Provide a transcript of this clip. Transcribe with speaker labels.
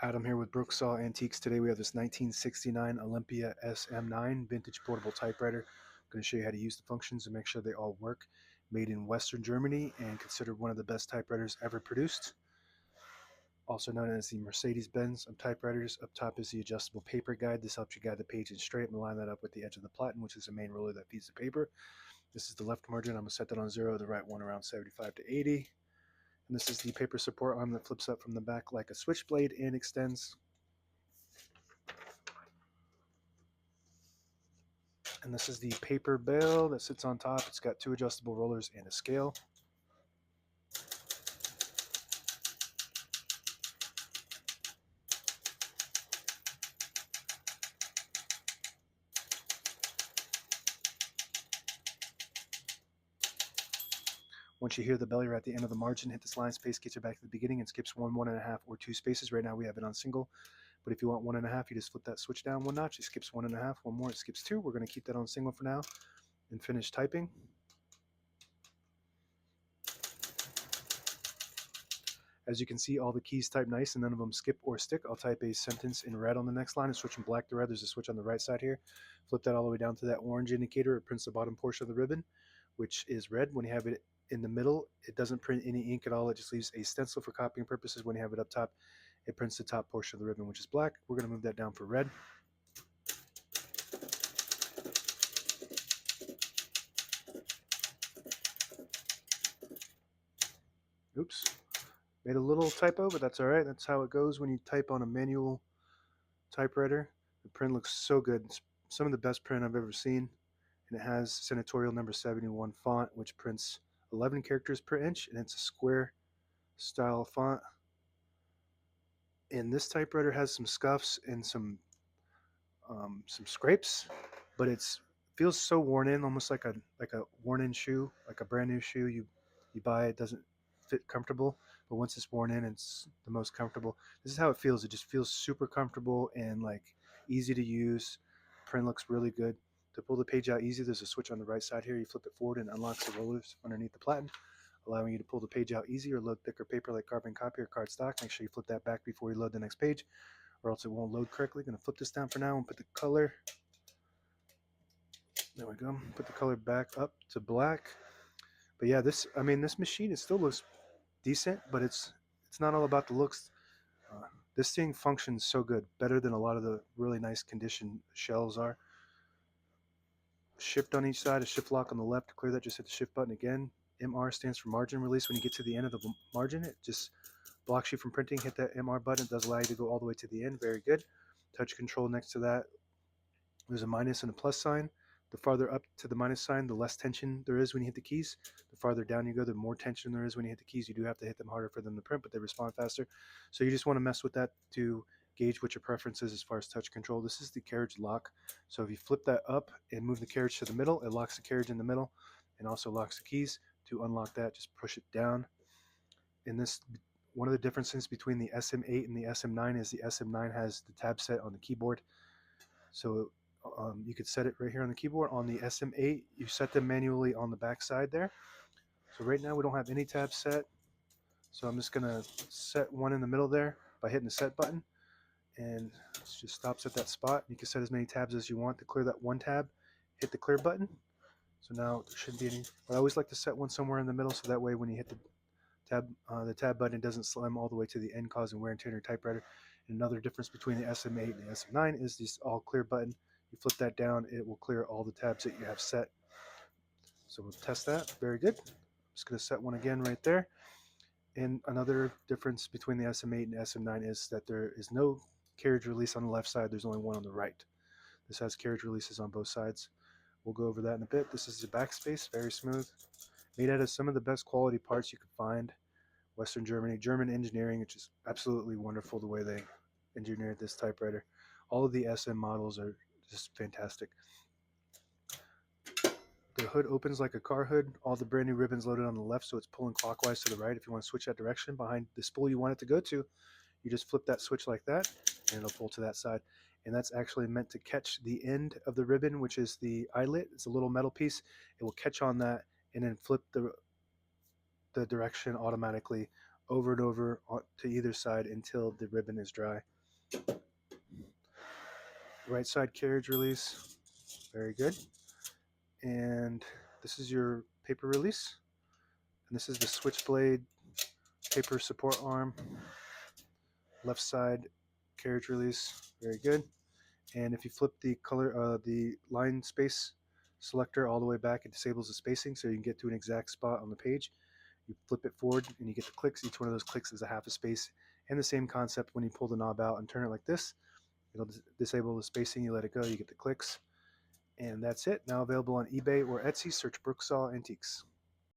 Speaker 1: Adam here with Brooksaw Antiques. Today we have this 1969 Olympia SM9 vintage portable typewriter. I'm going to show you how to use the functions and make sure they all work. Made in Western Germany and considered one of the best typewriters ever produced. Also known as the Mercedes-Benz of typewriters. Up top is the adjustable paper guide. This helps you guide the page in straight and line that up with the edge of the platen, which is the main roller that feeds the paper. This is the left margin. I'm going to set that on 0, the right one around 75 to 80. And this is the paper support arm that flips up from the back like a switchblade and extends. And this is the paper bale that sits on top. It's got 2 adjustable rollers and a scale. Once you hear the bell, you're at the end of the margin. Hit this line space, gets you back to the beginning, and skips 1, 1.5, or 2 spaces. Right now we have it on single, but if you want 1.5, you just flip that switch down 1 notch. It skips 1.5. One more, it skips 2. We're going to keep that on single for now and finish typing. As you can see, all the keys type nice and none of them skip or stick. I'll type a sentence in red on the next line and switch from black to red. There's a switch on the right side here. Flip that all the way down to that orange indicator. It prints the bottom portion of the ribbon, which is red. When you have it in the middle, it doesn't print any ink at all. It just leaves a stencil for copying purposes. When you have it up top, it prints the top portion of the ribbon, which is black. We're going to move that down for red. Oops. Made a little typo, but that's all right. That's how it goes when you type on a manual typewriter. The print looks so good. It's some of the best print I've ever seen. And it has senatorial number 71 font, which prints 11 characters per inch, and it's a square style font. And this typewriter has some scuffs and some scrapes, but it's feels so worn in, almost like a worn in shoe, like a brand new shoe you buy. It doesn't fit comfortable, but once it's worn in, it's the most comfortable. This is how it feels. It just feels super comfortable and like easy to use. Print looks really good. To pull the page out easy, there's a switch on the right side here. You flip it forward and it unlocks the rollers underneath the platen, allowing you to pull the page out easy or load thicker paper like carbon copy or cardstock. Make sure you flip that back before you load the next page, or else it won't load correctly. Going to flip this down for now and put the color. There we go. Put the color back up to black. But yeah, this machine, it still looks decent, but it's not all about the looks. This thing functions so good, better than a lot of the really nice condition shelves are. Shift on each side, a shift lock on the left. To clear that, just hit the shift button again. MR stands for margin release. When you get to the end of the margin, it just blocks you from printing. Hit that MR button. It does allow you to go all the way to the end. Very good. Touch control next to that. There's a minus and a plus sign. The farther up to the minus sign, the less tension there is when you hit the keys. The farther down you go, the more tension there is when you hit the keys. You do have to hit them harder for them to print, but they respond faster. So you just want to mess with that to gauge what your preference is as far as touch control. This is the carriage lock. So if you flip that up and move the carriage to the middle, it locks the carriage in the middle and also locks the keys. To unlock that, just push it down. In this, one of the differences between the SM8 and the SM9 is the SM9 has the tab set on the keyboard. So you could set it right here on the keyboard. On the SM8, you set them manually on the back side there. So right now we don't have any tabs set. So I'm just going to set one in the middle there by hitting the set button. And it just stops at that spot. You can set as many tabs as you want. To clear that one tab, hit the clear button. So now there shouldn't be any. But I always like to set one somewhere in the middle, so that way when you hit the tab button, it doesn't slam all the way to the end, causing wear and tear on your typewriter. And another difference between the SM8 and the SM9 is this all clear button. You flip that down, it will clear all the tabs that you have set. So we'll test that. Very good. I'm just going to set one again right there. And another difference between the SM8 and the SM9 is that there is no carriage release on the left side. There's only one on the right. This has carriage releases on both sides. We'll go over that in a bit. This is the backspace, very smooth. Made out of some of the best quality parts you could find. Western Germany, German engineering, which is absolutely wonderful the way they engineered this typewriter. All of the SM models are just fantastic. The hood opens like a car hood. All the brand new ribbons loaded on the left, so it's pulling clockwise to the right. If you want to switch that direction behind the spool you want it to go to, you just flip that switch like that, and it'll pull to that side. And that's actually meant to catch the end of the ribbon, which is the eyelet. It's a little metal piece. It will catch on that and then flip the direction automatically over and over to either side until the ribbon is dry. Right side carriage release, very good. And this is your paper release. And this is the switchblade paper support arm. Left side carriage release, very good. And if you flip the the line space selector all the way back, it disables the spacing so you can get to an exact spot on the page. You flip it forward and you get the clicks. Each one of those clicks is a half a space. And the same concept when you pull the knob out and turn it like this. It'll disable the spacing. You let it go, you get the clicks. And that's it. Now available on eBay or Etsy. Search Brooksaw Antiques.